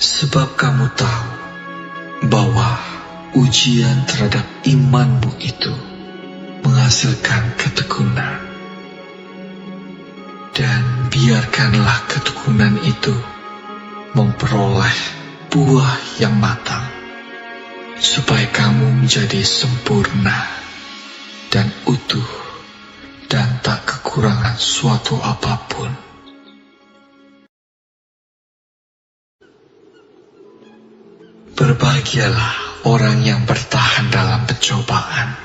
Sebab kamu tahu bahwa ujian terhadap imanmu itu menghasilkan ketekunan. Dan biarkanlah ketekunan itu memperoleh buah yang matang, supaya kamu menjadi sempurna dan utuh dan tak kekurangan suatu apapun. Berbahagialah orang yang bertahan dalam pencobaan,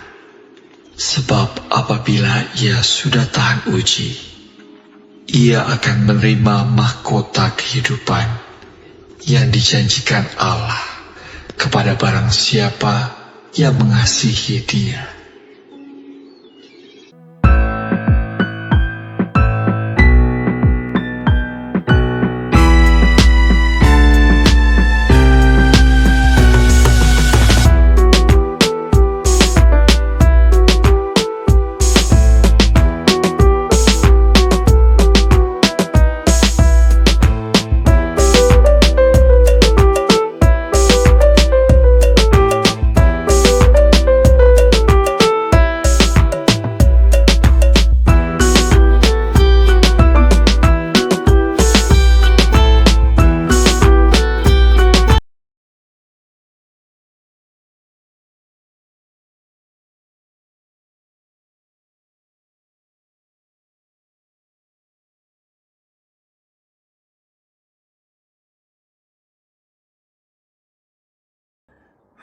sebab apabila ia sudah tahan uji, ia akan menerima mahkota kehidupan yang dijanjikan Allah kepada barang siapa yang mengasihi Dia.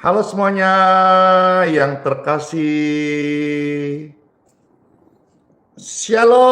Halo semuanya yang terkasih. Shalom.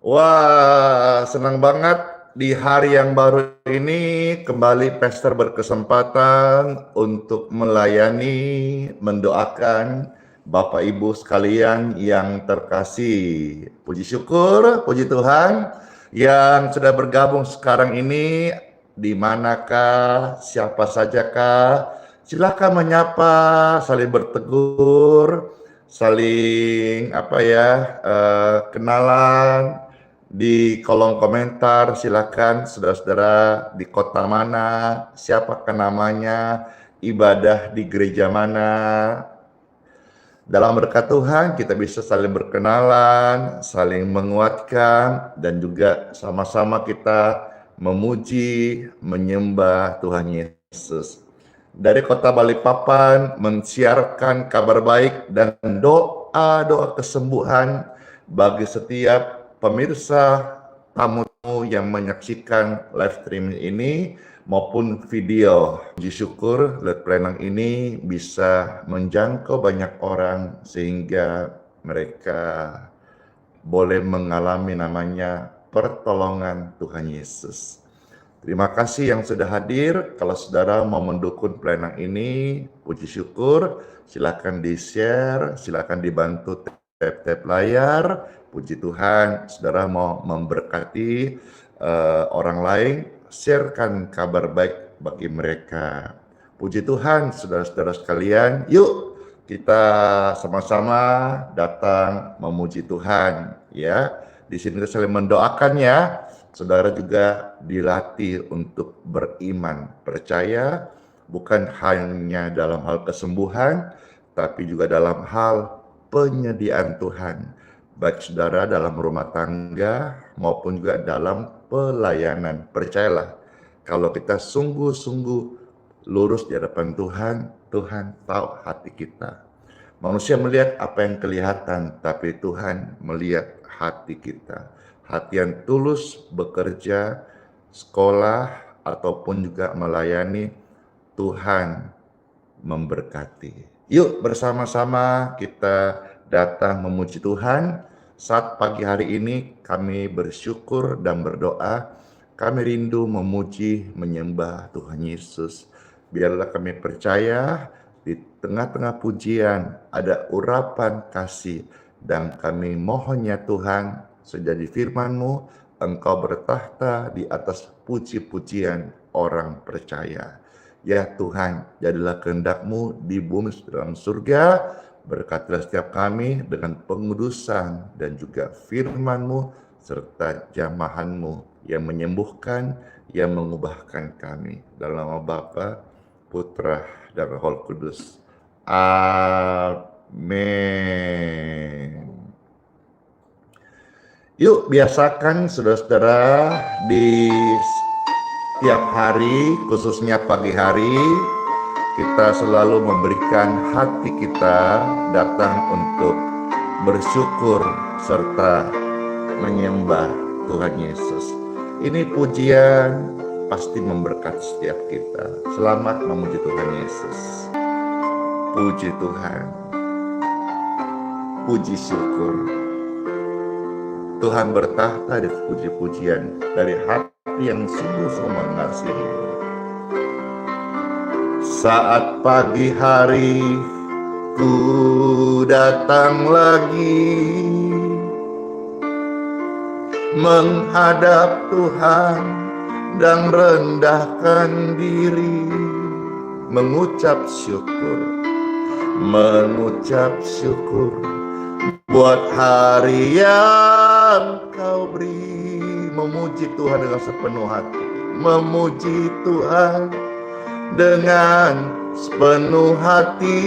Wah, senang banget di hari yang baru ini kembali Pastor berkesempatan untuk melayani, mendoakan Bapak Ibu sekalian yang terkasih. Puji syukur, puji Tuhan yang sudah bergabung sekarang ini. Di manakah, siapa sajakah, silakan menyapa, saling bertegur, saling kenalan di kolom komentar. Silakan saudara-saudara di kota mana, siapakah namanya, ibadah di gereja mana. Dalam berkat Tuhan kita bisa saling berkenalan, saling menguatkan, dan juga sama-sama kita memuji, menyembah Tuhan Yesus. Dari kota Balikpapan mensiarkan kabar baik dan doa kesembuhan bagi setiap pemirsa, tamu yang menyaksikan live streaming ini maupun video. Puji syukur Let Plenang ini bisa menjangkau banyak orang sehingga mereka boleh mengalami namanya pertolongan Tuhan Yesus. Terima kasih yang sudah hadir. Kalau saudara mau mendukung Plenang ini, puji syukur, silakan di-share, silakan dibantu tap-tap layar. Puji Tuhan, saudara mau memberkati orang lain, sharekan kabar baik bagi mereka. Puji Tuhan, saudara-saudara sekalian, yuk kita sama-sama datang memuji Tuhan, ya. Di sini kita saling mendoakan, ya. Saudara juga dilatih untuk beriman, percaya bukan hanya dalam hal kesembuhan, tapi juga dalam hal penyediaan Tuhan. Baik saudara dalam rumah tangga maupun juga dalam pelayanan. Percayalah, kalau kita sungguh-sungguh lurus di hadapan Tuhan, Tuhan tahu hati kita. Manusia melihat apa yang kelihatan, tapi Tuhan melihat hati kita. Hati yang tulus bekerja, sekolah, ataupun juga melayani, Tuhan memberkati. Yuk bersama-sama kita datang memuji Tuhan. Saat pagi hari ini kami bersyukur dan berdoa. Kami rindu memuji, menyembah Tuhan Yesus. Biarlah kami percaya di tengah-tengah pujian ada urapan kasih. Dan kami mohonnya Tuhan, sejadi firman-Mu, Engkau bertahta di atas puji-pujian orang percaya. Ya Tuhan, jadilah kehendak-Mu di bumi dalam surga. Berkatilah setiap kami dengan pengudusan dan juga firman-Mu serta jamahan-Mu yang menyembuhkan, yang mengubahkan kami. Dalam nama Bapa, Putra, dan Roh Kudus. Amin. Yuk biasakan saudara-saudara di tiap hari, khususnya pagi hari, kita selalu memberikan hati kita datang untuk bersyukur serta menyembah Tuhan Yesus. Ini pujian pasti memberkati setiap kita. Selamat memuji Tuhan Yesus. Puji Tuhan. Puji syukur. Tuhan bertahta di puji-pujian dari hati yang sungguh-sungguh mengasihi. Saat pagi hari ku datang lagi menghadap Tuhan dan rendahkan diri, mengucap syukur buat hari yang Kau beri. Memuji Tuhan dengan sepenuh hati, memuji Tuhan dengan sepenuh hati.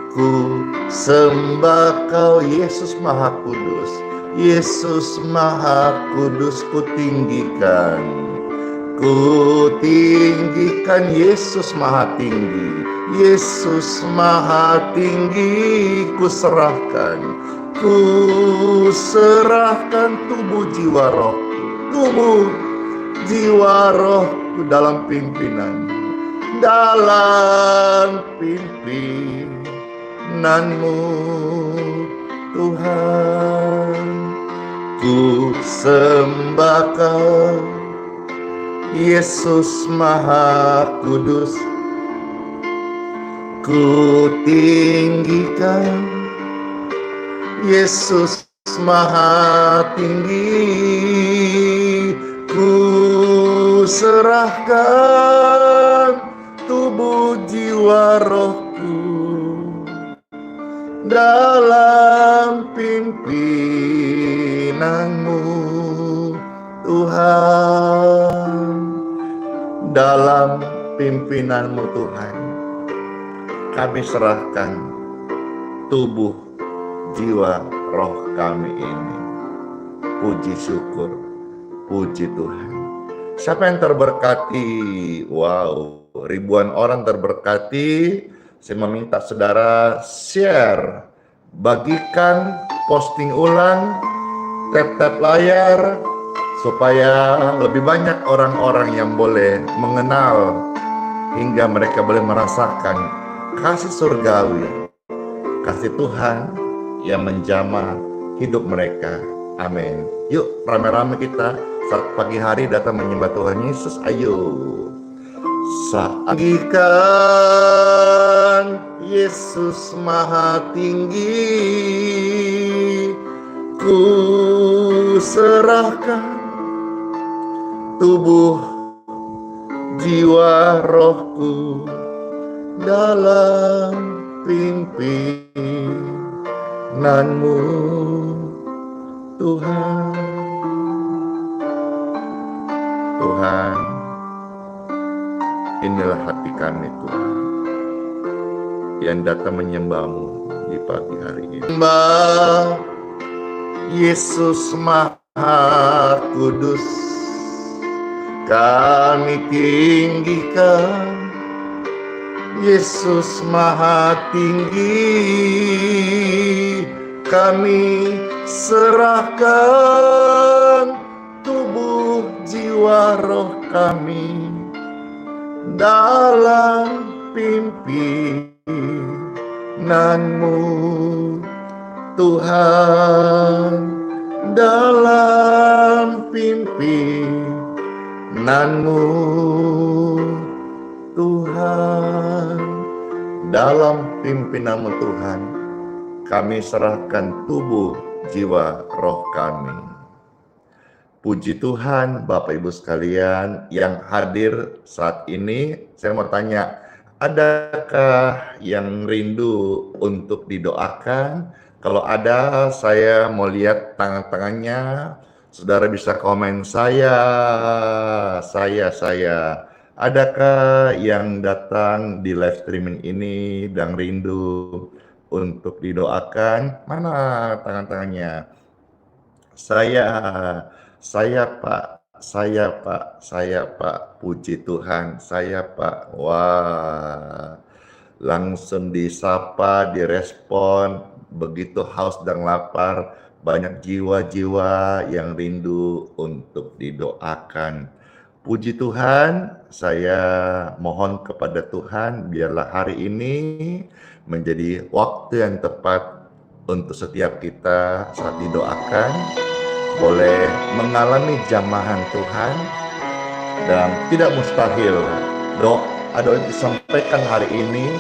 Ku sembah Kau Yesus Maha Kudus, Yesus Maha Kudus ku tinggikan. Ku tinggikan Yesus Maha Tinggi, Yesus Maha Tinggi ku serahkan. Ku serahkan tubuh jiwa rohku dalam pimpinan, pimpinanmu Tuhan. Ku sembah Kau Yesus Maha Kudus, ku tinggikan Yesus Maha Tinggi. Ku serahkan tubuh jiwa rohku dalam pimpinanmu Tuhan. Dalam pimpinanmu Tuhan, kami serahkan tubuh, jiwa, roh kami ini. Puji syukur, puji Tuhan. Siapa yang terberkati? Wow, ribuan orang terberkati. Saya meminta saudara share, bagikan, posting ulang, tap-tap layar, supaya lebih banyak orang-orang yang boleh mengenal hingga mereka boleh merasakan kasih surgawi, kasih Tuhan yang menjamah hidup mereka. Amin. Yuk rame-rame kita saat pagi hari datang menyembah Tuhan Yesus. Ayo sagikan Yesus Maha Tinggi, ku serahkan tubuh, jiwa, rohku dalam pimpinanmu Tuhan. Tuhan, inilah hati kami Tuhan yang datang menyembah-Mu di pagi hari ini. Sembah Yesus Maha Kudus, kami tinggikan Yesus Maha Tinggi. Kami serahkan tubuh, jiwa, roh kami dalam pimpinanmu Tuhan, dalam pimpinanmu Tuhan, dalam pimpinanmu Tuhan, kami serahkan tubuh, jiwa, roh kami. Puji Tuhan, Bapak Ibu sekalian yang hadir saat ini. Saya mau tanya, adakah yang rindu untuk didoakan? Kalau ada, saya mau lihat tangan-tangannya. Saudara bisa komen saya. Adakah yang datang di live streaming ini dan rindu untuk didoakan? Mana tangan-tangannya? Saya Pak, puji Tuhan, saya Pak. Wah, langsung disapa, direspon, begitu haus dan lapar, banyak jiwa-jiwa yang rindu untuk didoakan. Puji Tuhan, saya mohon kepada Tuhan, biarlah hari ini menjadi waktu yang tepat untuk setiap kita saat didoakan, boleh mengalami jamahan Tuhan, dan tidak mustahil doa yang disampaikan hari ini,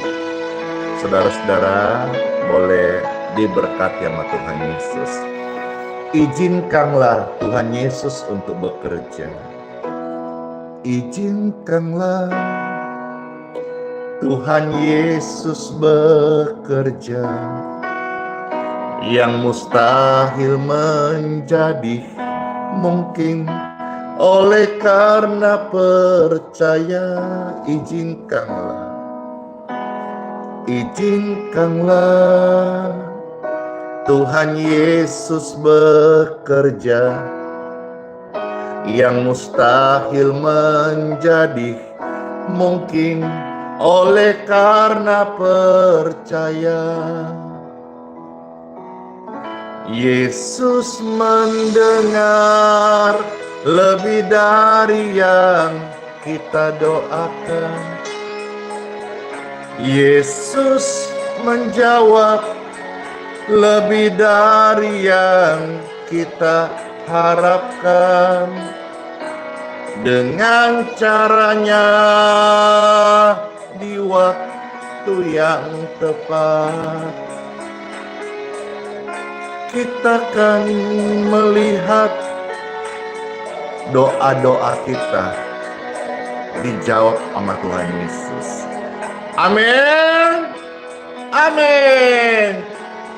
saudara-saudara boleh diberkati sama Tuhan Yesus. Izinkanlah Tuhan Yesus untuk bekerja. Izinkanlah Tuhan Yesus bekerja. Yang mustahil menjadi mungkin oleh karena percaya. Izinkanlah Tuhan Yesus bekerja. Yang mustahil menjadi mungkin oleh karena percaya. Yesus mendengar lebih dari yang kita doakan. Yesus menjawab lebih dari yang kita harapkan. Dengan caranya di waktu yang tepat, kita akan melihat doa-doa kita dijawab sama Tuhan Yesus. Amin. Amin.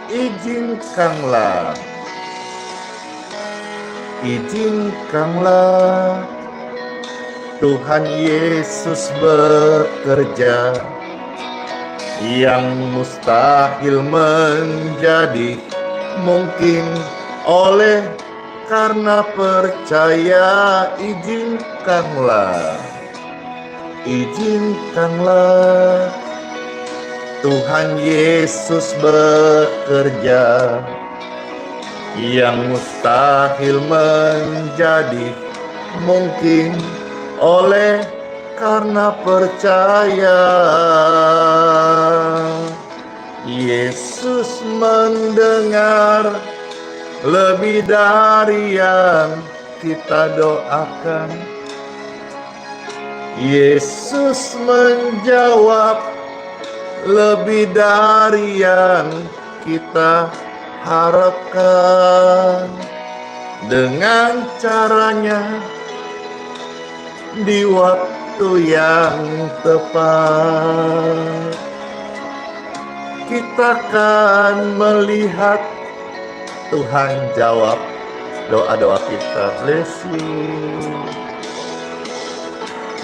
Izinkanlah Tuhan Yesus bekerja. Yang mustahil menjadi mungkin oleh karena percaya. Izinkanlah Tuhan Yesus bekerja. Yang mustahil menjadi mungkin oleh karena percaya. Yesus mendengar lebih dari yang kita doakan. Yesus menjawab lebih dari yang kita harapkan. Dengan caranya di waktu yang tepat, kita akan melihat Tuhan jawab doa-doa kita. Bless you.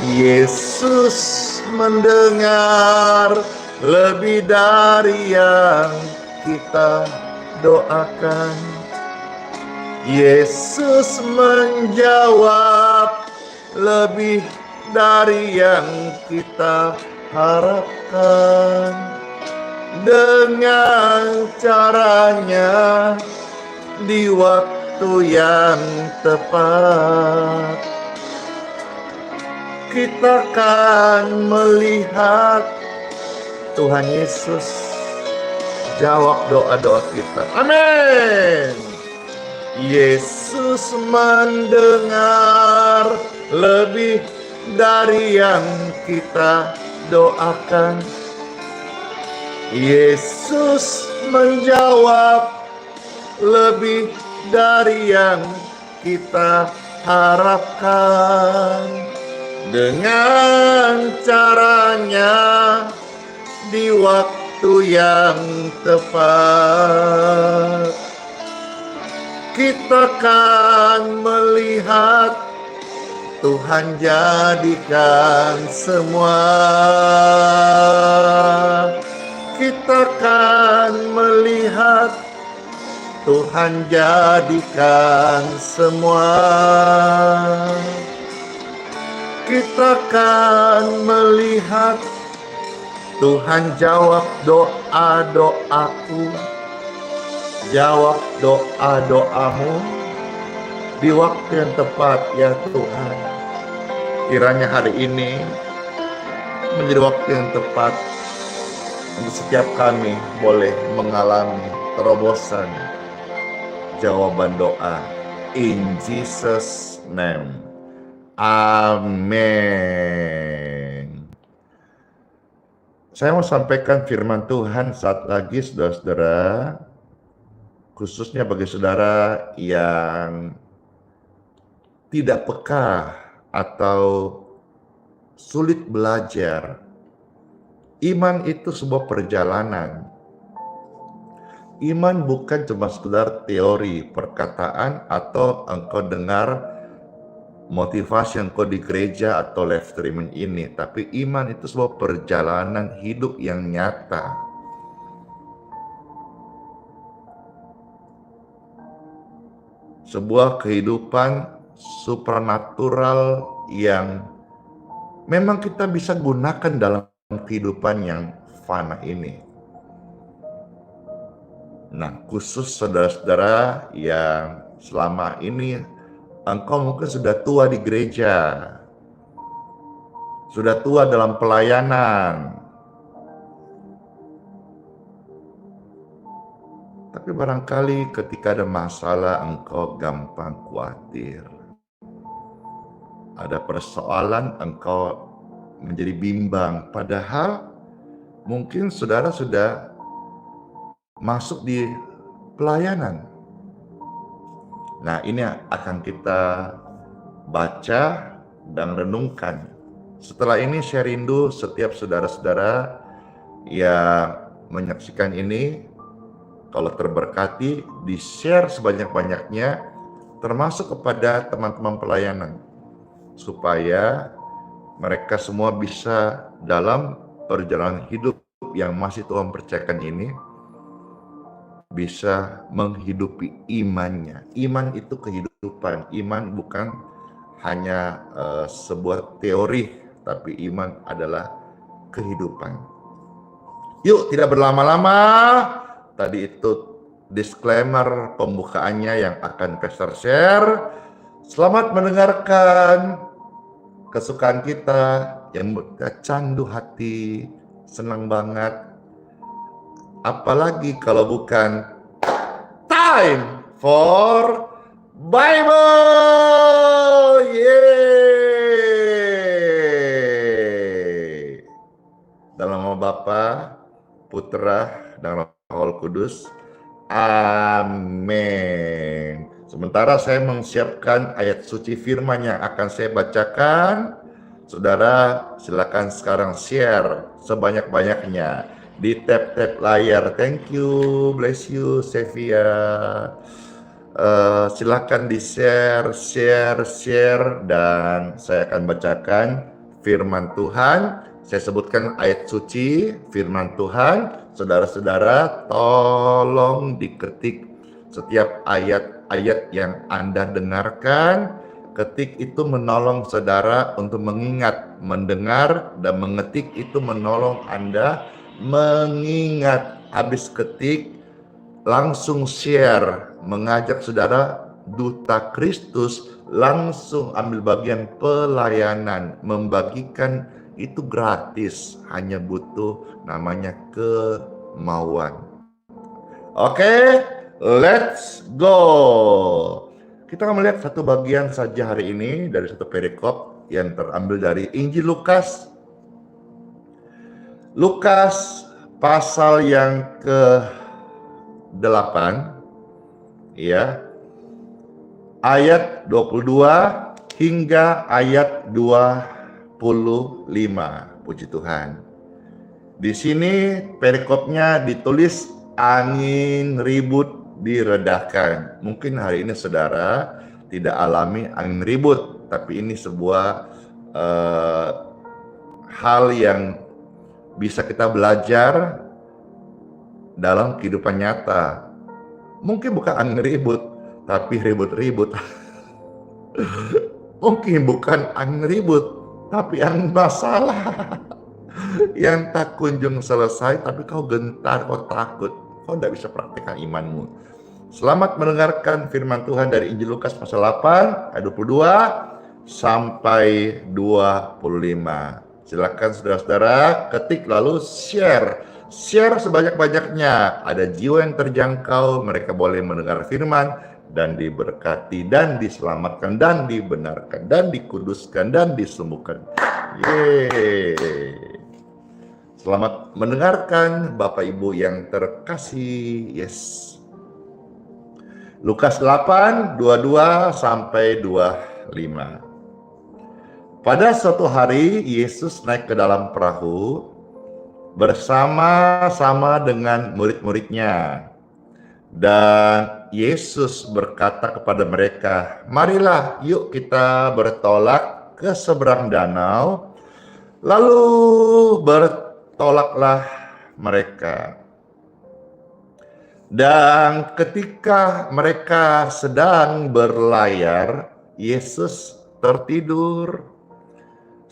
Yesus mendengar lebih dari yang kita doakan. Yesus menjawab lebih dari yang kita harapkan. Dengan caranya di waktu yang tepat, kita akan melihat Tuhan Yesus jawab doa-doa kita. Amin. Yesus mendengar lebih dari yang kita doakan. Yesus menjawab lebih dari yang kita harapkan dengan caranya di waktu yang tepat. Kita kan melihat Tuhan jadikan semua. Kita kan melihat Tuhan jadikan semua. Kita kan melihat Tuhan jawab doa-doaku, jawab doa-doamu di waktu yang tepat ya Tuhan. Kiranya hari ini menjadi waktu yang tepat untuk setiap kami boleh mengalami terobosan jawaban doa. In Jesus' name. Amin. Saya mau sampaikan firman Tuhan saat lagi, saudara-saudara, khususnya bagi saudara yang tidak peka atau sulit belajar. Iman itu sebuah perjalanan. Iman bukan cuma sekedar teori, perkataan, atau engkau dengar motivasi engkau di gereja atau live streaming ini. Tapi iman itu sebuah perjalanan hidup yang nyata. Sebuah kehidupan supranatural yang memang kita bisa gunakan dalam kehidupan yang fana ini. Nah, khusus saudara-saudara yang selama ini engkau mungkin sudah tua di gereja, sudah tua dalam pelayanan, tapi barangkali ketika ada masalah engkau gampang khawatir. Ada persoalan engkau menjadi bimbang, padahal mungkin saudara sudah masuk di pelayanan. Nah, ini akan kita baca dan renungkan. Setelah ini saya rindu setiap saudara-saudara yang menyaksikan ini, kalau terberkati, di-share sebanyak-banyaknya, termasuk kepada teman-teman pelayanan, supaya mereka semua bisa dalam perjalanan hidup yang masih Tuhan percayakan ini, bisa menghidupi imannya. Iman itu kehidupan. Iman bukan hanya sebuah teori, tapi iman adalah kehidupan. Yuk, tidak berlama-lama. Tadi itu disclaimer pembukaannya yang akan Pastor share. Selamat mendengarkan kesukaan kita yang candu hati, senang banget. Apalagi kalau bukan time for Bible. Yeay. Dalam nama Bapa, Putra, dan Roh Kudus. Amin. Sementara saya menyiapkan ayat suci firman yang akan saya bacakan, saudara silakan sekarang share sebanyak-banyaknya di tab-tab layar. Thank you, bless you, Sevia. Silakan di share, dan saya akan bacakan firman Tuhan. Saya sebutkan ayat suci firman Tuhan. Saudara-saudara, tolong diketik setiap ayat-ayat yang Anda dengarkan. Ketik itu menolong saudara untuk mengingat, mendengar, dan mengetik itu menolong Anda mengingat. Habis ketik, langsung share, mengajak saudara duta Kristus langsung ambil bagian pelayanan, membagikan itu gratis, hanya butuh namanya kemauan. Oke, let's go. Kita akan melihat satu bagian saja hari ini dari satu perikop yang terambil dari Injil Lukas. Lukas pasal yang ke-8, ya. ayat 22 hingga ayat 25. Puji Tuhan. Di sini perikopnya ditulis angin ribut diredahkan. Mungkin hari ini saudara tidak alami angin ribut, tapi ini sebuah hal yang bisa kita belajar dalam kehidupan nyata. Mungkin bukan angin ribut, tapi ribut-ribut. Mungkin bukan angin ribut, tapi angin masalah yang tak kunjung selesai, tapi kau gentar, kau takut, kau tidak bisa praktekkan imanmu. Selamat mendengarkan firman Tuhan dari Injil Lukas pasal 8 ayat 22 sampai 25. Silakan saudara-saudara ketik lalu share sebanyak-banyaknya. Ada jiwa yang terjangkau, mereka boleh mendengar firman dan diberkati dan diselamatkan dan dibenarkan dan dikuduskan dan disembuhkan. Yeay. Selamat mendengarkan Bapak Ibu yang terkasih. Yes. Lukas 8, 22 sampai 25. Pada suatu hari Yesus naik ke dalam perahu bersama-sama dengan murid-muridnya. Dan Yesus berkata kepada mereka, "Marilah, yuk kita bertolak ke seberang danau." Lalu bertolaklah mereka. Dan ketika mereka sedang berlayar, Yesus tertidur.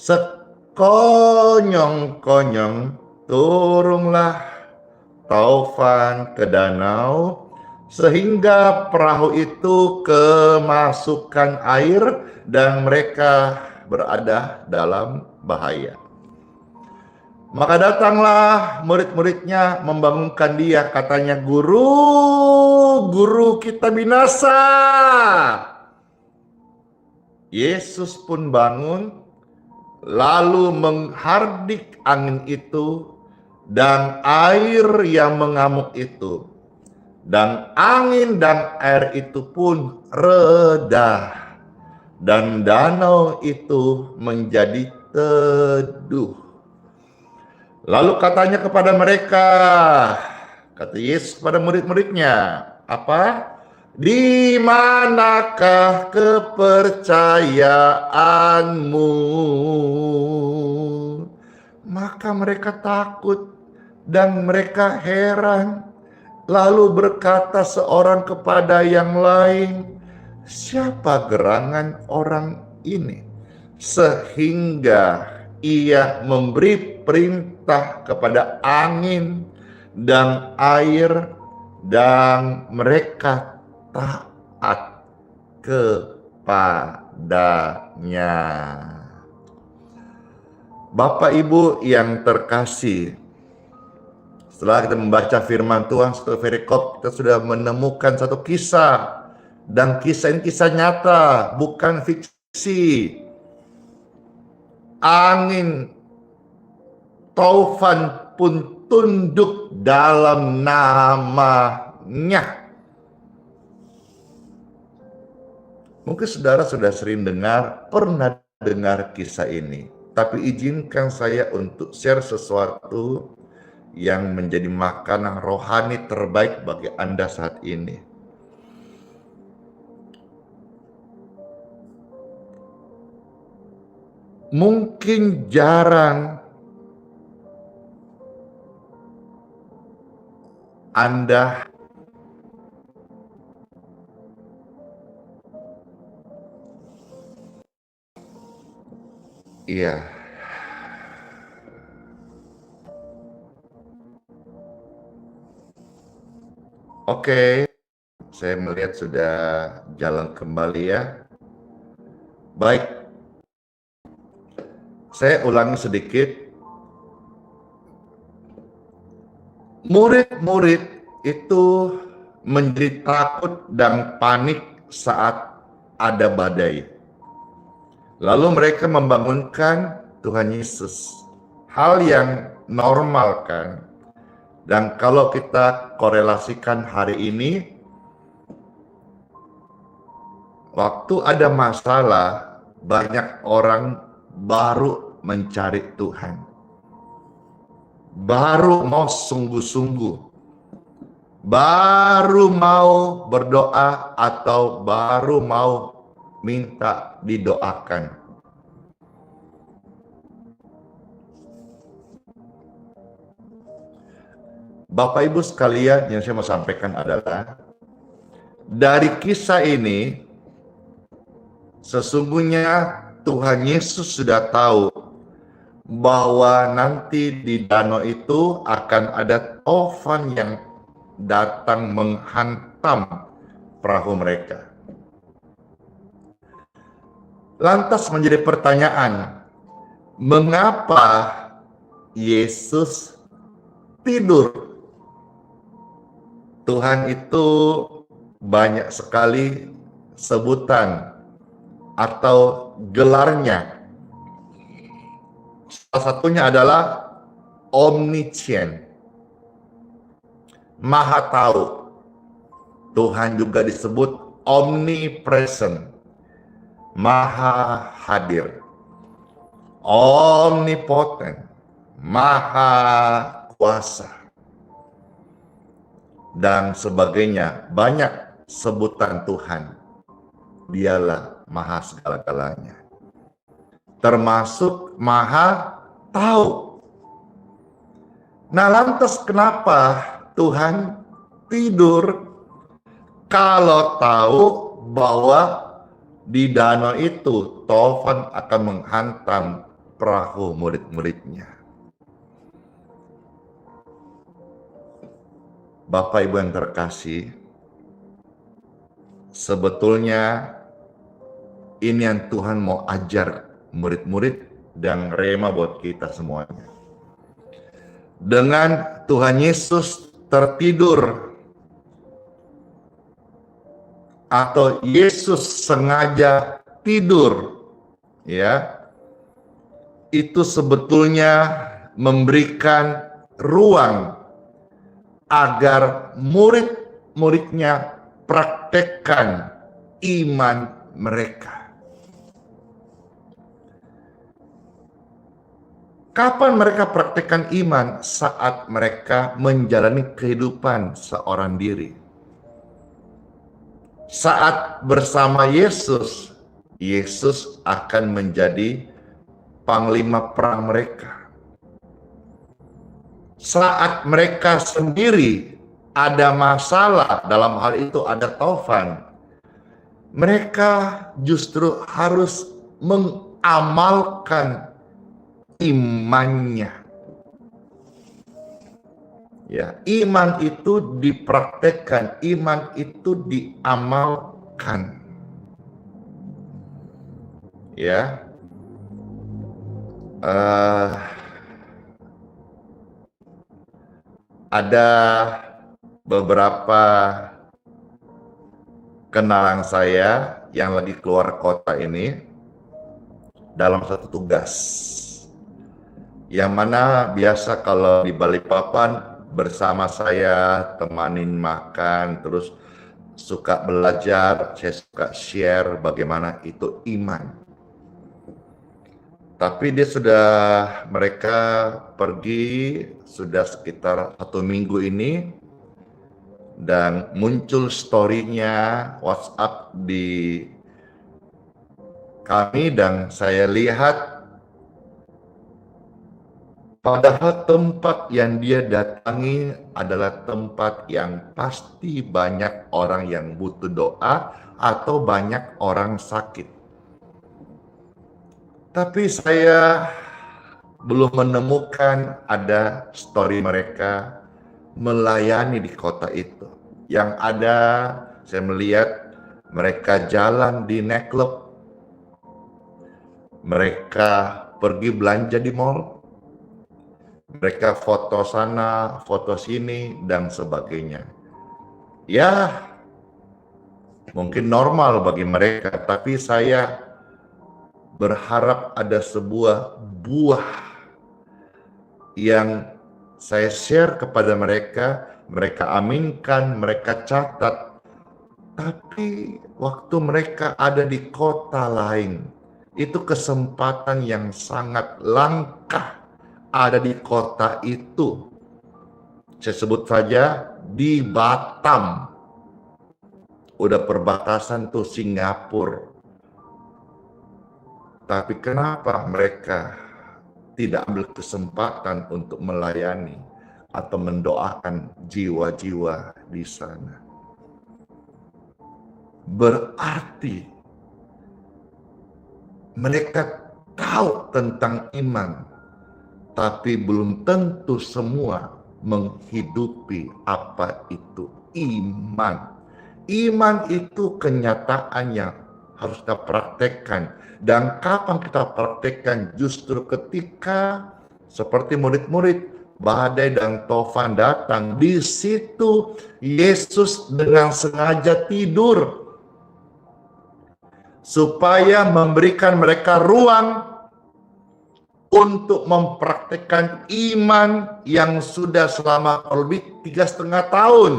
Sekonyong-konyong turunlah taufan ke danau, sehingga perahu itu kemasukan air dan mereka berada dalam bahaya. Maka datanglah murid-muridnya membangunkan dia, katanya, "Guru, kita binasa." Yesus pun bangun, lalu menghardik angin itu dan air yang mengamuk itu. Dan angin dan air itu pun reda, dan danau itu menjadi teduh. Lalu katanya kepada mereka, kata Yesus kepada murid-muridnya, apa? "Di manakah kepercayaanmu?" Maka mereka takut dan mereka heran. Lalu berkata seorang kepada yang lain, "Siapa gerangan orang ini sehingga ia memberi perintah kepada angin dan air dan mereka taat kepadanya?" Bapak Ibu yang terkasih, setelah kita membaca firman Tuhan satu perikop, kita sudah menemukan satu kisah, dan kisah ini kisah nyata, bukan fiksi. Angin taufan pun tunduk dalam namanya. Mungkin saudara sudah sering pernah dengar kisah ini, tapi izinkan saya untuk share sesuatu yang menjadi makanan rohani terbaik bagi Anda saat ini. Mungkin jarang Anda Oke, saya melihat sudah jalan kembali ya. Baik, saya ulangi sedikit. Murid-murid itu menjadi takut dan panik saat ada badai. Lalu mereka membangunkan Tuhan Yesus. Hal yang normal kan? Dan kalau kita korelasikan hari ini, Waktu ada masalah, banyak orang baru mencari Tuhan. Baru mau sungguh-sungguh. Baru mau berdoa atau baru mau minta didoakan. Bapak Ibu sekalian, yang saya mau sampaikan adalah dari kisah ini sesungguhnya Tuhan Yesus sudah tahu bahwa nanti di danau itu akan ada tofan yang datang menghantam perahu mereka. Lantas menjadi pertanyaan, mengapa Yesus tidur? Tuhan itu banyak sekali sebutan atau gelarnya. Salah satunya adalah omniscient, maha tahu. Tuhan juga disebut omnipresent, maha hadir. Omnipotent, maha kuasa, dan sebagainya. Banyak sebutan Tuhan. Dialah maha segala-galanya, termasuk maha tahu. Nah, lantas kenapa Tuhan tidur kalau tahu bahwa di danau itu tofan akan menghantam perahu murid-muridnya? Bapak Ibu yang terkasih, sebetulnya ini yang Tuhan mau ajar murid-murid dan rema buat kita semuanya. Dengan Tuhan Yesus tertidur atau Yesus sengaja tidur, ya, itu sebetulnya memberikan ruang agar murid-muridnya praktekkan iman mereka. Kapan mereka praktekkan iman? Saat mereka menjalani kehidupan seorang diri. Saat bersama Yesus, Yesus akan menjadi panglima perang mereka. Saat mereka sendiri ada masalah, dalam hal itu ada tofan, mereka justru harus mengamalkan imannya. Ya, iman itu dipraktekkan, iman itu diamalkan. Ya, ada beberapa kenalan saya yang lagi keluar kota ini dalam satu tugas, yang mana biasa kalau di Balikpapan bersama saya temanin makan, terus suka belajar, saya suka share bagaimana itu iman. Tapi mereka pergi sudah sekitar 1 minggu ini, dan muncul story-nya WhatsApp di kami, dan saya lihat padahal tempat yang dia datangi adalah tempat yang pasti banyak orang yang butuh doa atau banyak orang sakit. Tapi saya belum menemukan ada story mereka melayani di kota itu. Yang ada, saya melihat mereka jalan di nightclub, mereka pergi belanja di mall, mereka foto sana, foto sini, dan sebagainya. Ya, mungkin normal bagi mereka, tapi saya berharap ada sebuah buah yang saya share kepada mereka, mereka aminkan, mereka catat. Tapi waktu mereka ada di kota lain, itu kesempatan yang sangat langka ada di kota itu. Saya sebut saja di Batam. Udah perbatasan tuh Singapura. Tapi kenapa mereka tidak ambil kesempatan untuk melayani atau mendoakan jiwa-jiwa di sana? Berarti mereka tahu tentang iman, tapi belum tentu semua menghidupi apa itu iman. Iman itu kenyataan yang harus kita praktekkan. Dan kapan kita praktekkan? Justru ketika seperti murid-murid, badai dan tofan datang. Di situ Yesus dengan sengaja tidur supaya memberikan mereka ruang untuk mempraktekkan iman yang sudah selama lebih 3,5 tahun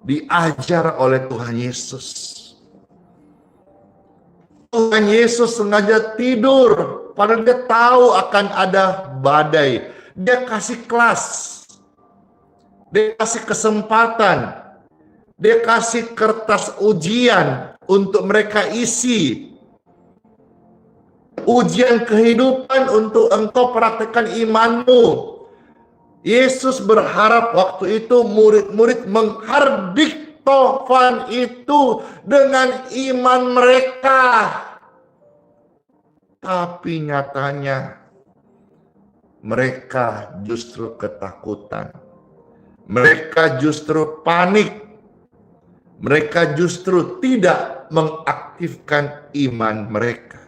diajar oleh Tuhan Yesus. Tuhan Yesus sengaja tidur, padahal dia tahu akan ada badai. Dia kasih kelas, dia kasih kesempatan, dia kasih kertas ujian untuk mereka isi. Ujian kehidupan untuk engkau praktekkan imanmu. Yesus berharap waktu itu murid-murid menghardik tofan itu dengan iman mereka. Tapi nyatanya mereka justru ketakutan. Mereka justru panik. Mereka justru tidak mengaktifkan iman mereka.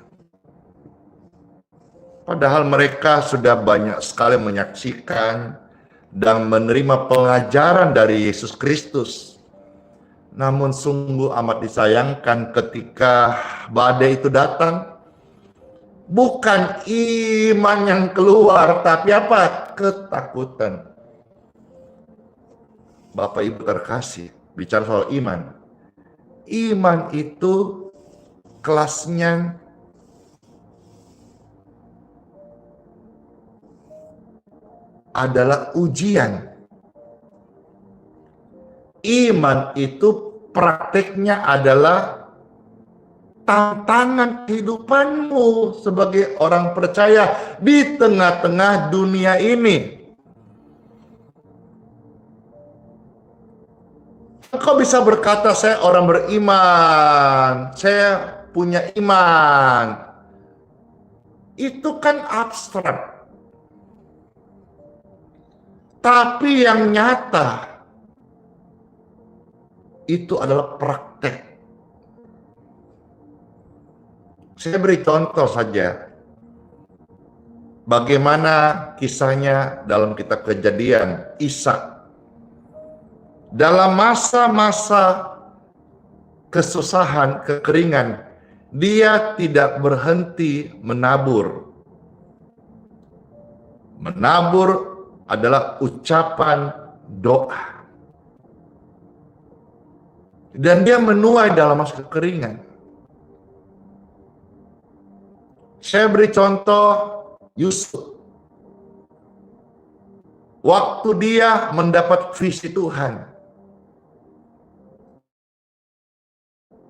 Padahal mereka sudah banyak sekali menyaksikan dan menerima pengajaran dari Yesus Kristus. Namun sungguh amat disayangkan ketika badai itu datang, bukan iman yang keluar, tapi apa? Ketakutan. Bapak Ibu terkasih, bicara soal iman. Iman itu kelasnya adalah ujian. Iman itu prakteknya adalah tantangan kehidupanmu sebagai orang percaya di tengah-tengah dunia ini. Engkau bisa berkata, saya orang beriman, saya punya iman. Itu kan abstrak. Tapi yang nyata itu adalah praktek. Saya beri contoh saja. Bagaimana kisahnya dalam kitab Kejadian, Ishak. Dalam masa-masa kesusahan, kekeringan, dia tidak berhenti menabur. Menabur adalah ucapan doa. Dan dia menuai dalam masa kekeringan. Saya beri contoh Yusuf. Waktu dia mendapat visi Tuhan,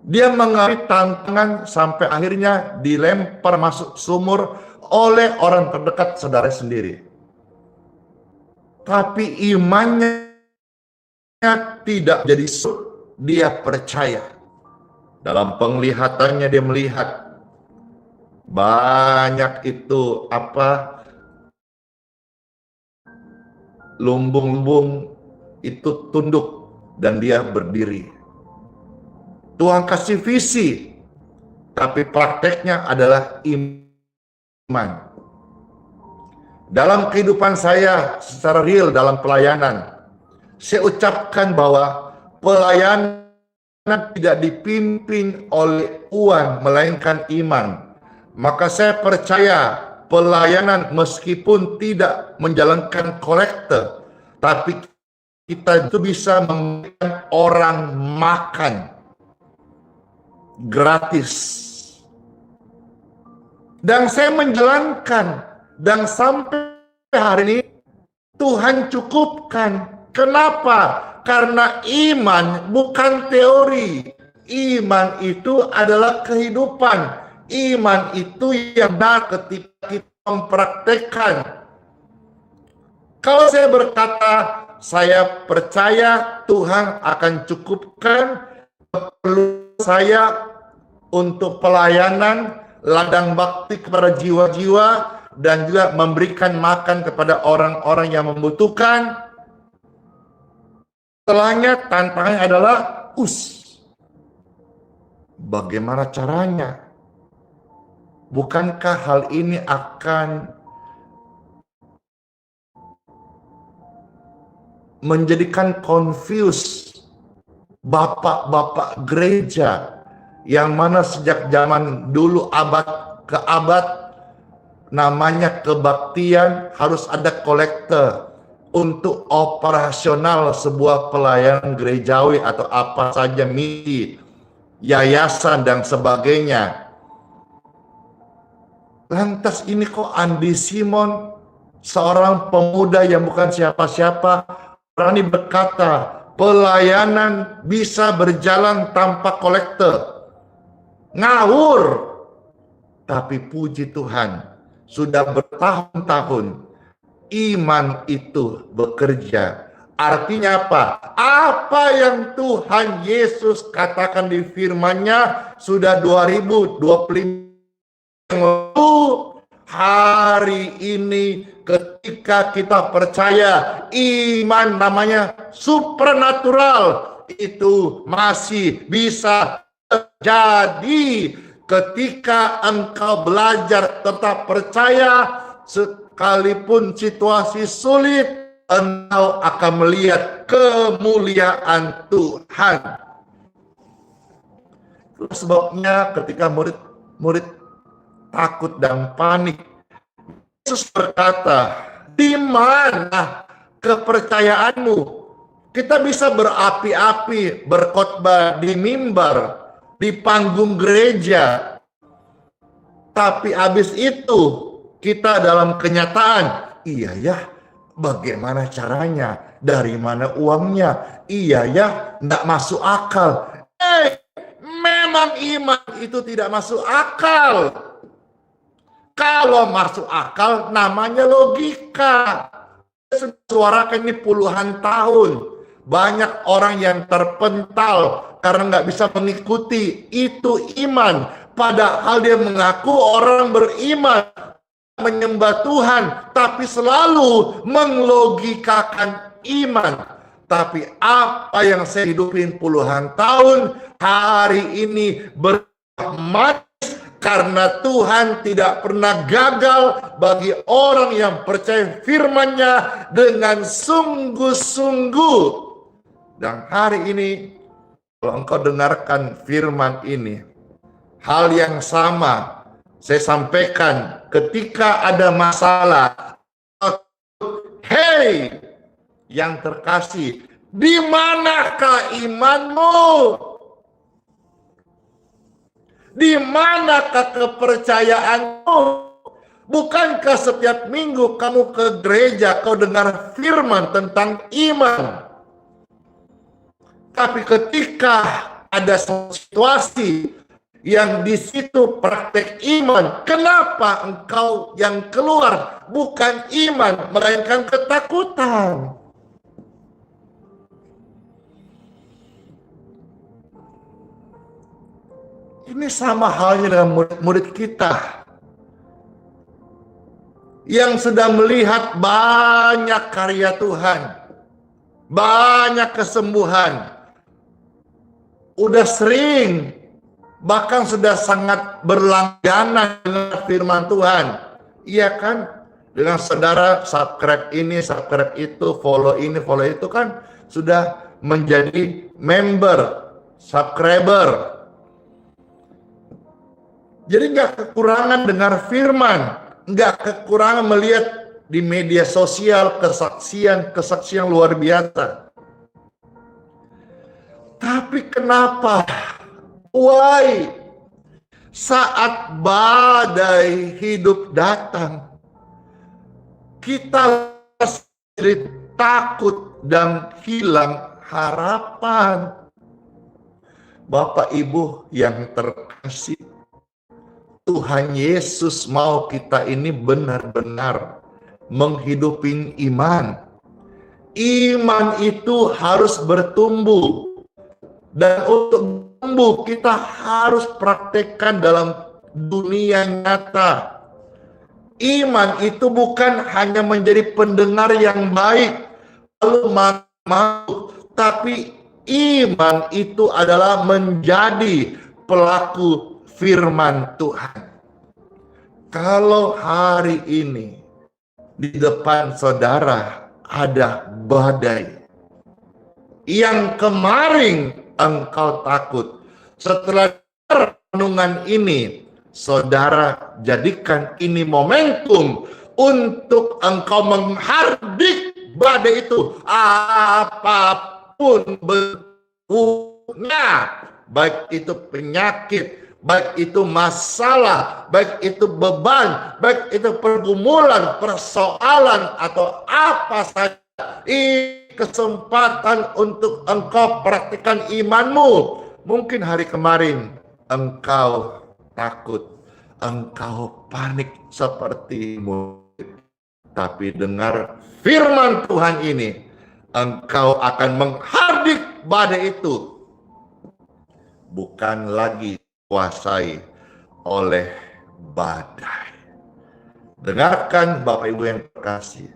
dia mengalami tantangan sampai akhirnya dilempar masuk sumur oleh orang terdekat saudara sendiri. Tapi imannya tidak jadi dia percaya. Dalam penglihatannya dia melihat banyak itu lumbung-lumbung itu tunduk dan dia berdiri. Tuhan kasih visi, tapi prakteknya adalah iman. Dalam kehidupan saya secara real dalam pelayanan, saya ucapkan bahwa pelayanan tidak dipimpin oleh uang melainkan iman. Maka saya percaya pelayanan meskipun tidak menjalankan kolekte, tapi kita itu bisa memberikan orang makan. gratis. Dan saya menjalankan, dan sampai hari ini Tuhan cukupkan. Kenapa? Karena iman bukan teori. Iman itu adalah kehidupan. Iman itu yang benar ketika kita mempraktekkan. Kalau saya berkata, saya percaya Tuhan akan cukupkan keperluan saya untuk pelayanan, ladang bakti kepada jiwa-jiwa, dan juga memberikan makan kepada orang-orang yang membutuhkan. Setelahnya tantangannya adalah bagaimana caranya? Bukankah hal ini akan menjadikan confuse bapak-bapak gereja yang mana sejak zaman dulu abad ke abad namanya kebaktian harus ada kolektor untuk operasional sebuah pelayanan gerejawi atau apa saja misi, yayasan dan sebagainya. Lantas ini kok Andi Simon, seorang pemuda yang bukan siapa-siapa, berani berkata pelayanan bisa berjalan tanpa kolektor. Ngawur. Tapi puji Tuhan, sudah bertahun-tahun iman itu bekerja. Artinya apa? Apa yang Tuhan Yesus katakan di firman-Nya sudah 2025 yang lalu, hari ini ketika kita percaya iman namanya supernatural, itu masih bisa terjadi ketika engkau belajar tetap percaya. Sekalipun situasi sulit, engkau akan melihat kemuliaan Tuhan. Itu sebabnya ketika murid-murid takut dan panik, Yesus berkata, di mana kepercayaanmu? Kita bisa berapi-api, berkhotbah di mimbar, di panggung gereja, tapi habis itu kita dalam kenyataan, iya ya, bagaimana caranya? Dari mana uangnya? Iya ya, nggak masuk akal. Memang iman itu tidak masuk akal. Kalau masuk akal namanya logika. Suarakan ini puluhan tahun. Banyak orang yang terpental karena nggak bisa mengikuti. Itu iman. Padahal dia mengaku orang beriman, menyembah Tuhan, tapi selalu menglogikakan iman. Tapi apa yang saya hidupin puluhan tahun, hari ini bermanis karena Tuhan tidak pernah gagal bagi orang yang percaya firman-Nya dengan sungguh-sungguh. Dan hari ini, kalau engkau dengarkan firman ini, hal yang sama saya sampaikan ketika ada masalah. Hei, yang terkasih, di manakah imanmu? Di manakah kepercayaanmu? Bukankah setiap minggu kamu ke gereja, kau dengar firman tentang iman? Tapi ketika ada situasi yang di situ praktek iman, kenapa engkau yang keluar bukan iman, melainkan ketakutan? Ini sama halnya dengan murid-murid kita yang sudah melihat banyak karya Tuhan, banyak kesembuhan, udah sering, bahkan sudah sangat berlangganan dengan firman Tuhan. Iya kan? Dengan saudara subscribe ini, subscribe itu, follow ini, follow itu, kan sudah menjadi member, subscriber. Jadi nggak kekurangan dengar firman, nggak kekurangan melihat di media sosial kesaksian luar biasa. Tapi kenapa Why? Saat badai hidup datang, kita sendiri takut dan hilang harapan. Bapak Ibu yang terkasih, Tuhan Yesus mau kita ini benar-benar menghidupi iman. Iman itu harus bertumbuh. Dan untuk tumbuh kita harus praktekkan dalam dunia nyata. Iman itu bukan hanya menjadi pendengar yang baik lalu mau, tapi iman itu adalah menjadi pelaku firman Tuhan. Kalau hari ini di depan saudara ada badai yang kemarin engkau takut, setelah renungan ini, saudara jadikan ini momentum untuk engkau menghardik badai itu, apapun bentuknya, baik itu penyakit, baik itu masalah, baik itu beban, baik itu pergumulan, persoalan, atau apa saja. Kesempatan untuk engkau praktikkan imanmu. Mungkin hari kemarin engkau takut, engkau panik seperti murid. Tapi dengar firman Tuhan ini, engkau akan menghardik badai itu. Bukan lagi dikuasai oleh badai. Dengarkan Bapak Ibu yang terkasih.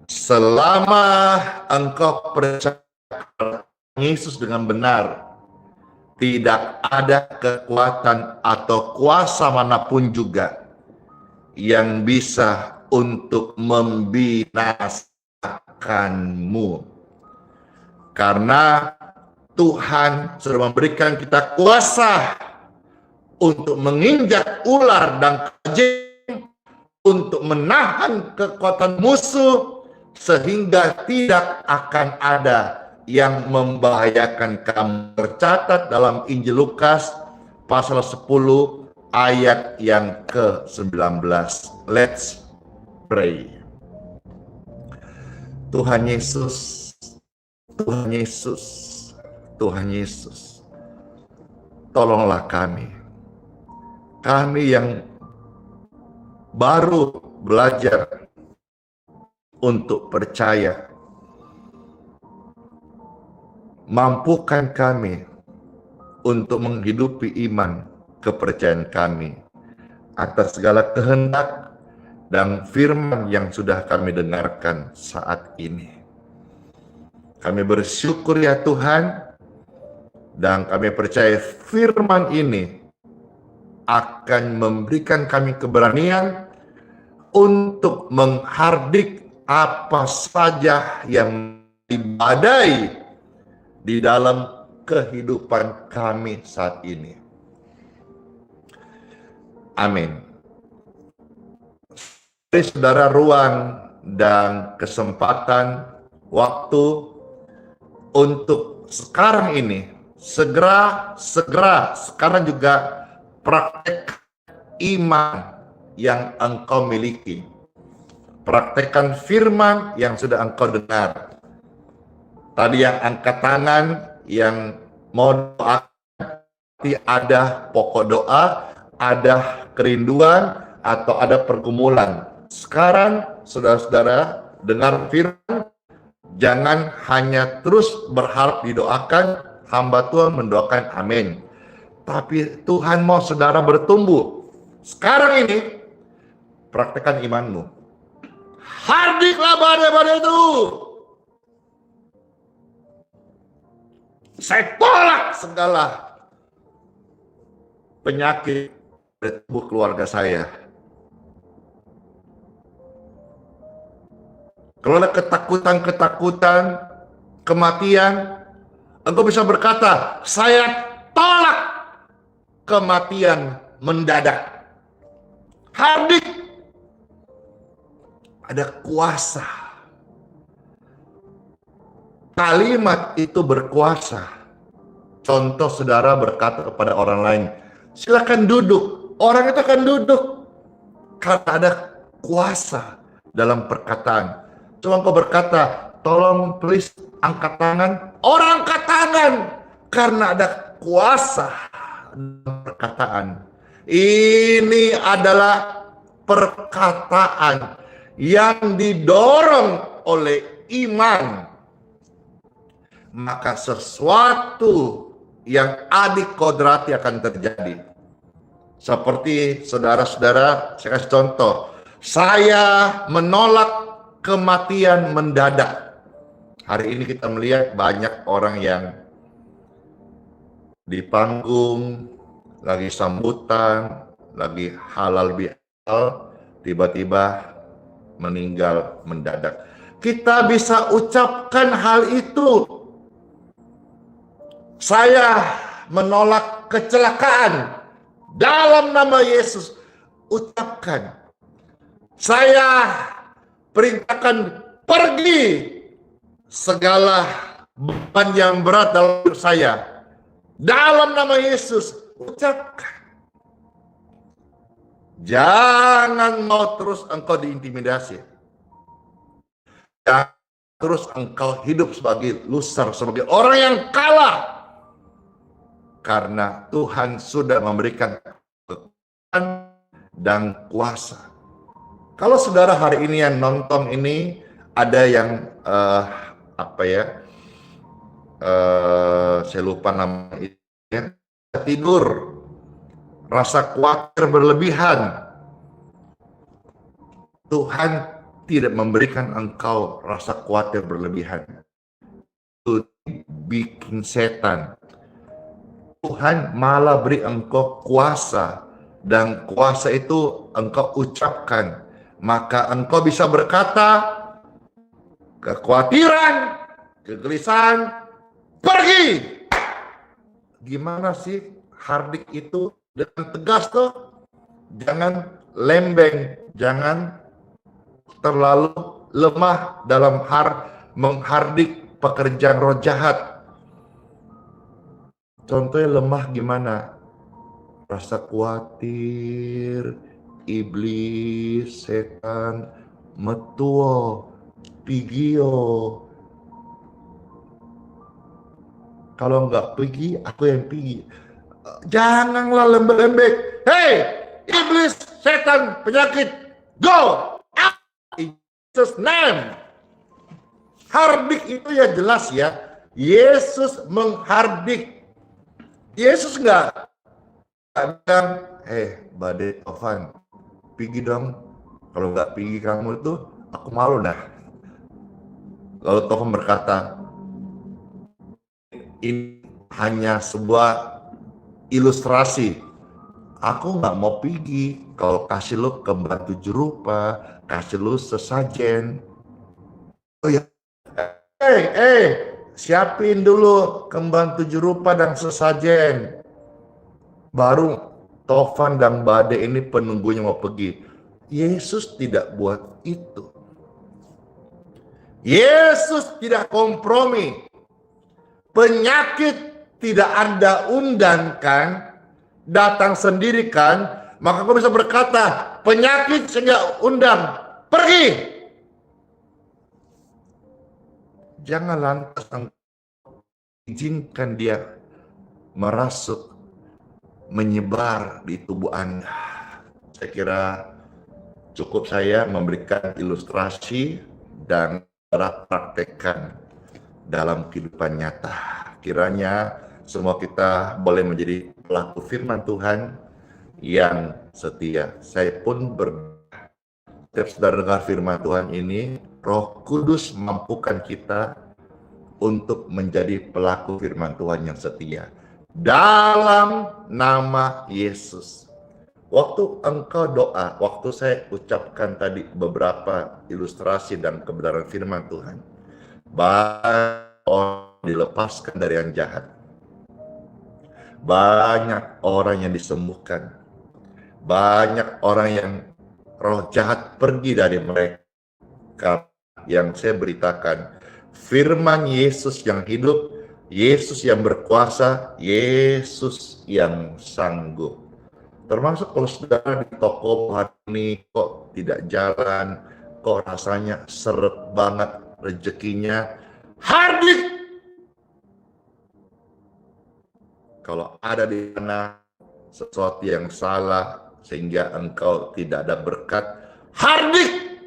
Selama engkau percaya Yesus dengan benar, tidak ada kekuatan atau kuasa manapun juga yang bisa untuk membinasakanmu. Karena Tuhan sudah memberikan kita kuasa untuk menginjak ular dan kajeng, untuk menahan kekuatan musuh, sehingga tidak akan ada yang membahayakan kamu. Tercatat dalam Injil Lukas pasal 10 ayat yang ke-19. Let's pray. Tuhan Yesus, Tuhan Yesus, Tuhan Yesus, tolonglah kami yang baru belajar untuk percaya. Mampukan kami untuk menghidupi iman kepercayaan kami atas segala kehendak dan firman yang sudah kami dengarkan saat ini. Kami bersyukur ya Tuhan, dan kami percaya firman ini akan memberikan kami keberanian untuk menghardik apa saja yang badai di dalam kehidupan kami saat ini. Amin. Beri saudara ruang dan kesempatan waktu untuk sekarang ini segera sekarang juga praktek iman yang engkau miliki. Praktekkan firman yang sudah engkau dengar. Tadi yang angkat tangan, yang mau doa, ada pokok doa, ada kerinduan, atau ada pergumulan. Sekarang saudara-saudara dengar firman, jangan hanya terus berharap didoakan, hamba Tuhan mendoakan amin. Tapi Tuhan mau saudara bertumbuh. Sekarang ini, praktekkan imanmu. Hardiklah badai-badai itu. Saya tolak segala penyakit di tubuh keluarga saya. Kalau ada ketakutan, kematian, engkau bisa berkata, saya tolak kematian mendadak. Hardik. Ada kuasa. Kalimat itu berkuasa. Contoh saudara berkata kepada orang lain, silakan duduk. Orang itu akan duduk karena ada kuasa dalam perkataan. Cuma kau berkata, tolong please angkat tangan. Orang angkat tangan karena ada kuasa dalam perkataan. Ini adalah perkataan yang didorong oleh iman. Maka sesuatu yang adikodrati akan terjadi. Seperti saudara-saudara, saya kasih contoh. Saya menolak kematian mendadak. Hari ini kita melihat banyak orang yang di panggung, lagi sambutan, lagi halal bihalal, tiba-tiba meninggal mendadak. Kita bisa ucapkan hal itu. Saya menolak kecelakaan dalam nama Yesus. Ucapkan. Saya perintahkan pergi segala beban yang berat dalam hidup saya. Dalam nama Yesus. Ucapkan. Jangan mau terus engkau diintimidasi. Jangan terus engkau hidup sebagai loser, sebagai orang yang kalah. Karena Tuhan sudah memberikan kekuatan dan kuasa. Kalau saudara hari ini yang nonton ini ada yang saya lupa namanya, tidur, rasa khawatir berlebihan. Tuhan tidak memberikan engkau rasa khawatir berlebihan. Itu bikin setan. Tuhan malah beri engkau kuasa, dan kuasa itu engkau ucapkan, maka engkau bisa berkata, kekhawatiran, kegelisahan, pergi. Gimana sih hardik itu dengan tegas tuh? Jangan lembeng, jangan terlalu lemah dalam menghardik pekerjaan roh jahat. Contohnya lemah gimana? Rasa khawatir, iblis, setan, metuo, pigio. Kalau nggak pergi, aku yang pergi. Janganlah lembek-lembek. Hei, iblis, setan, penyakit, go! In Jesus' name. Hardik itu ya jelas ya. Yesus menghardik. Yesus nggak bilang, badai Tovan, pergi dong. Kalau nggak pergi kamu itu, aku malu dah. Lalu Tovan berkata, ini hanya sebuah ilustrasi. Aku nggak mau pergi kalau kasih lu kembar 7 rupa, kasih lu sesajen. Oh ya, siapin dulu kembang 7 rupa dan sesajen. Baru Tovan dan badai ini penunggunya mau pergi. Yesus tidak buat itu. Yesus tidak kompromi. Penyakit tidak Anda undangkan, datang sendiri kan, maka kau bisa berkata, penyakit saya undang, pergi. Jangan lantas izinkan dia merasuk, menyebar di tubuh Anda. Saya kira cukup saya memberikan ilustrasi dan praktekkan dalam kehidupan nyata. Kiranya semua kita boleh menjadi pelaku firman Tuhan yang setia. Saya pun berdoa, setiap saudara dengar firman Tuhan ini, Roh Kudus mampukan kita untuk menjadi pelaku firman Tuhan yang setia. Dalam nama Yesus. Waktu engkau doa, waktu saya ucapkan tadi beberapa ilustrasi dan kebenaran firman Tuhan, banyak orang dilepaskan dari yang jahat. Banyak orang yang disembuhkan. Banyak orang yang roh jahat pergi dari mereka. Yang saya beritakan, firman Yesus yang hidup Yesus yang berkuasa, Yesus yang sanggup. Termasuk kalau saudara di toko hari ini kok tidak jalan, kok rasanya seret banget rezekinya, hardik. Kalau ada di sana sesuatu yang salah sehingga engkau tidak ada berkat, hardik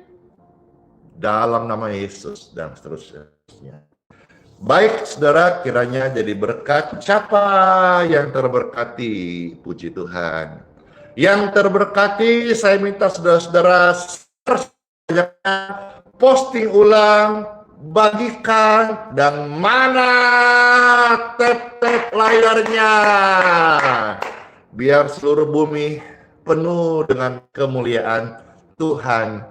dalam nama Yesus dan seterusnya. Baik saudara, kiranya jadi berkat. Siapa yang terberkati? Puji Tuhan. Yang terberkati, saya minta saudara-saudara posting ulang, bagikan, dan mana tap-tap layarnya. Biar seluruh bumi penuh dengan kemuliaan Tuhan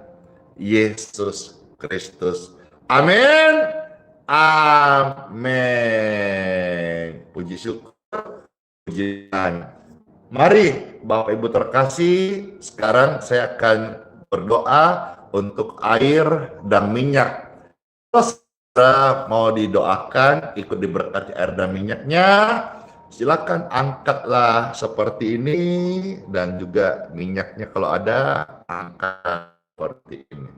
Yesus Kristus. Amin. Amin. Puji syukur, puji Tuhan. Mari Bapak Ibu terkasih, sekarang saya akan berdoa untuk air dan minyak. Kalau saudara mau didoakan, ikut diberkati air dan minyaknya, silakan angkatlah seperti ini, dan juga minyaknya kalau ada, angkat seperti ini.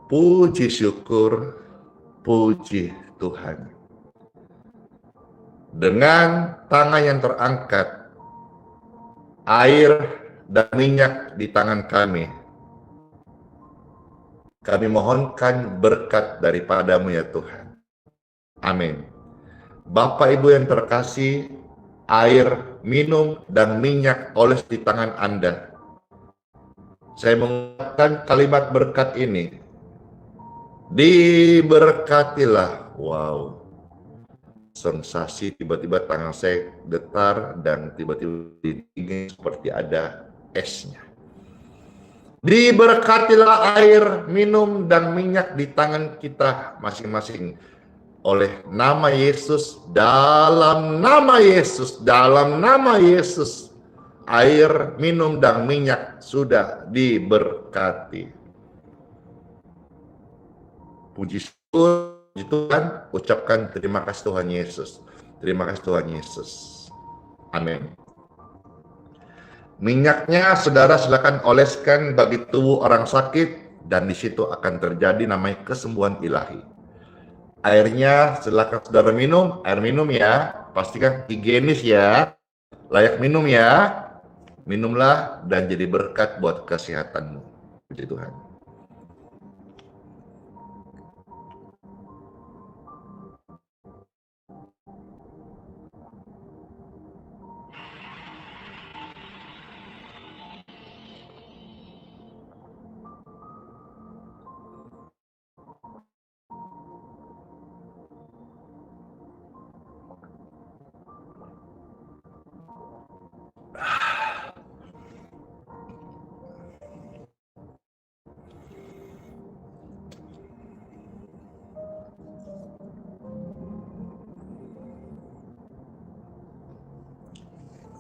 Puji syukur, puji Tuhan. Dengan tangan yang terangkat, air dan minyak di tangan kami mohonkan berkat daripadamu ya Tuhan. Amin. Bapak Ibu yang terkasih, air, minum, dan minyak oles di tangan Anda. Saya mengucapkan kalimat berkat ini. Diberkatilah. Wow. Sensasi tiba-tiba tangan saya getar dan tiba-tiba dingin seperti ada esnya. Diberkatilah air, minum, dan minyak di tangan kita masing-masing. Oleh nama Yesus, dalam nama Yesus, dalam nama Yesus. Air, minum, dan minyak sudah diberkati. Puji syukur, puji Tuhan, ucapkan terima kasih Tuhan Yesus. Terima kasih Tuhan Yesus. Amin. Minyaknya saudara silakan oleskan bagi tubuh orang sakit, dan di situ akan terjadi namanya kesembuhan ilahi. Airnya silakan saudara minum, air minum ya, pastikan higienis ya, layak minum ya. Minumlah dan jadi berkat buat kesehatanmu. Puji Tuhan.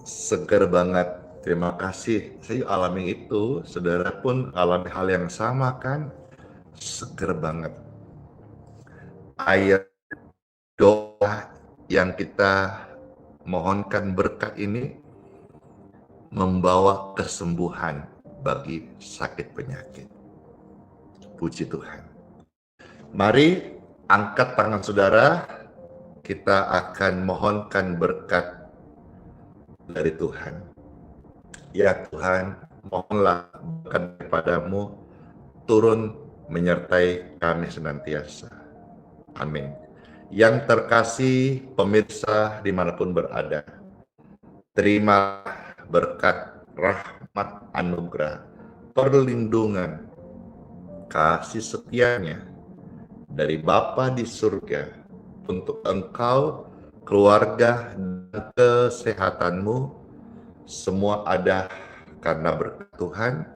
Segar banget, terima kasih. Saya alami itu, saudara pun alami hal yang sama kan? Segar banget. Ayat doa yang kita mohonkan berkat ini membawa kesembuhan bagi sakit penyakit. Puji Tuhan. Mari angkat tangan saudara, kita akan mohonkan berkat dari Tuhan. Ya Tuhan, mohonlah berkat daripadamu turun menyertai kami senantiasa. Amin. Yang terkasih pemirsa dimanapun berada, terima berkat rahmat anugerah, perlindungan, kasih setianya dari Bapa di surga untuk engkau, keluarga, dan kesehatanmu. Semua ada karena berkat Tuhan,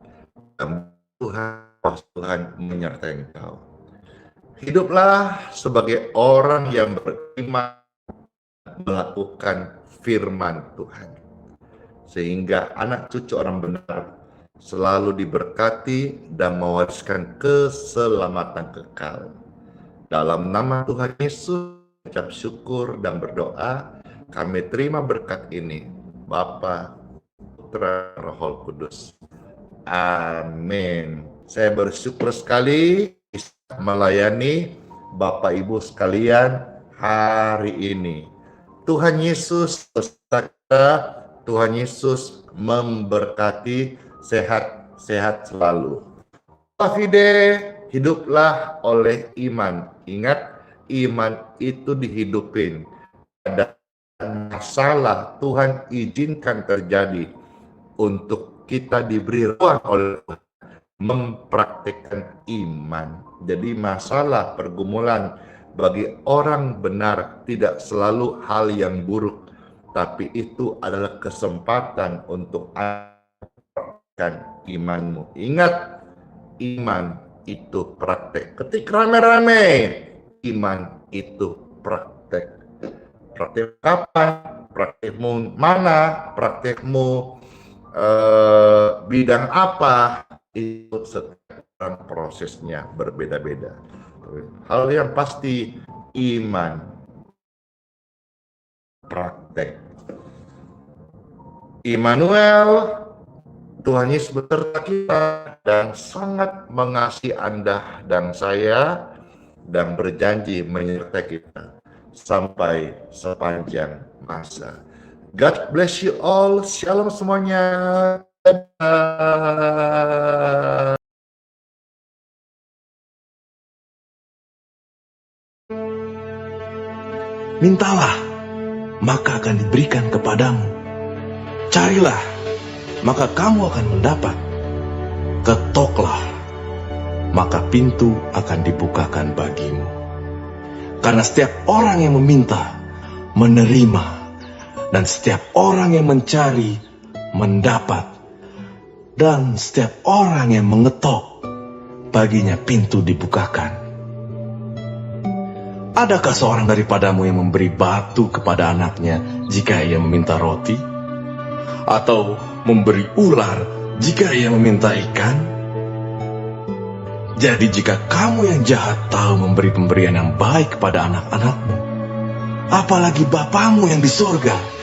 dan Tuhan menyertai engkau. Hiduplah sebagai orang yang beriman, melakukan firman Tuhan, sehingga anak cucu orang benar selalu diberkati dan mewariskan keselamatan kekal. Dalam nama Tuhan Yesus, ucap syukur dan berdoa, kami terima berkat ini, Bapa, Putra, Roh Kudus. Amin. Saya bersyukur sekali bisa melayani Bapak Ibu sekalian hari ini. Tuhan Yesus beserta kita, Tuhan Yesus memberkati, sehat-sehat selalu. Fide, hiduplah oleh iman. Ingat, iman itu dihidupin. Ada masalah Tuhan izinkan terjadi untuk kita diberi ruang oleh Tuhan mempraktikkan iman. Jadi masalah pergumulan bagi orang benar tidak selalu hal yang buruk, tapi itu adalah kesempatan untuk mempraktikkan imanmu. Ingat, iman itu praktek. Ketika rame-rame, iman itu praktek. Praktek kapan? Praktekmu mana? Praktekmu bidang apa? Itu setiap prosesnya berbeda-beda. Hal yang pasti, iman praktek. Immanuel, Tuhan Yesus beserta kita dan sangat mengasihi Anda dan saya dan berjanji menyertai kita sampai sepanjang masa. God bless you all. Shalom semuanya. Dadah. Mintalah, maka akan diberikan kepadamu. Carilah, maka kamu akan mendapat. Ketoklah, maka pintu akan dibukakan bagimu. Karena setiap orang yang meminta, menerima, dan setiap orang yang mencari, mendapat. Dan setiap orang yang mengetok, baginya pintu dibukakan. Adakah seorang daripadamu yang memberi batu kepada anaknya jika ia meminta roti? Atau memberi ular jika ia meminta ikan? Jadi jika kamu yang jahat tahu memberi pemberian yang baik kepada anak-anakmu, apalagi Bapamu yang di surga,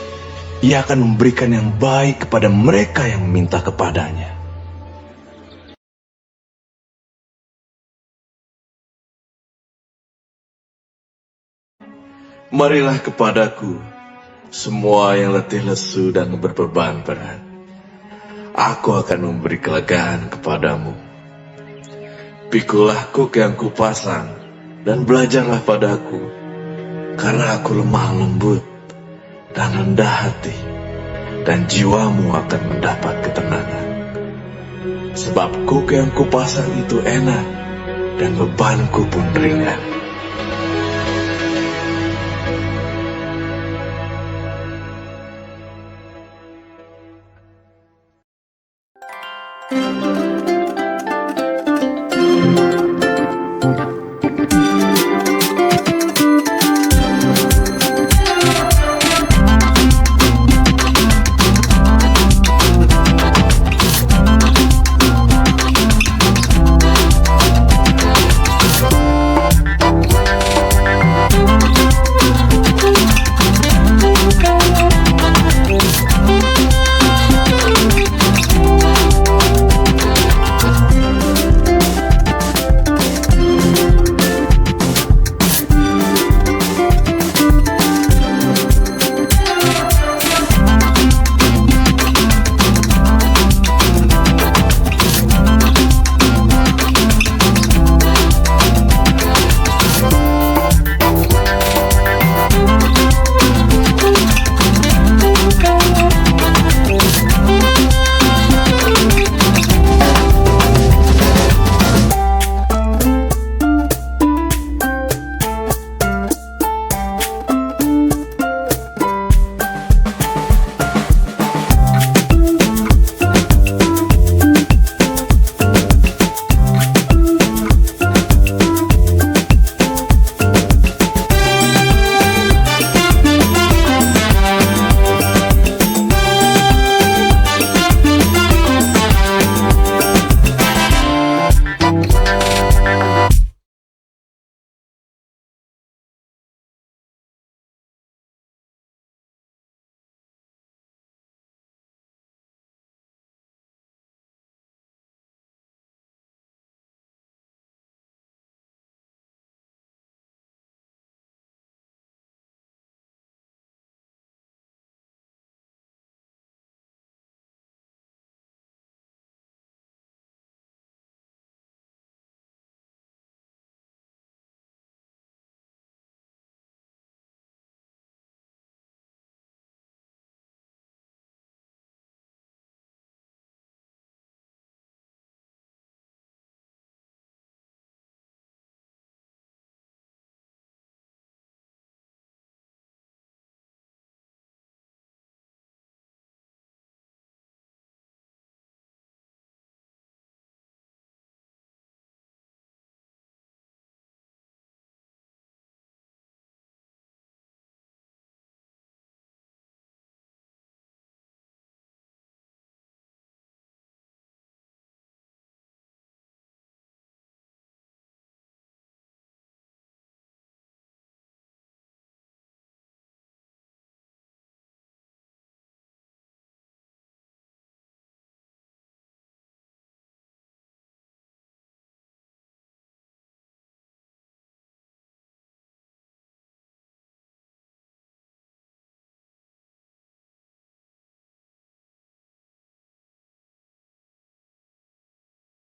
Ia akan memberikan yang baik kepada mereka yang meminta kepadanya. Marilah kepadaku, semua yang letih lesu dan berbeban berat. Aku akan memberi kelegaan kepadamu. Pikulah kuk yang kupasang, dan belajarlah padaku, karena aku lemah lembut dan rendah hati, dan jiwamu akan mendapat ketenangan. Sebab kuk yang kupasang itu enak, dan bebanku pun ringan.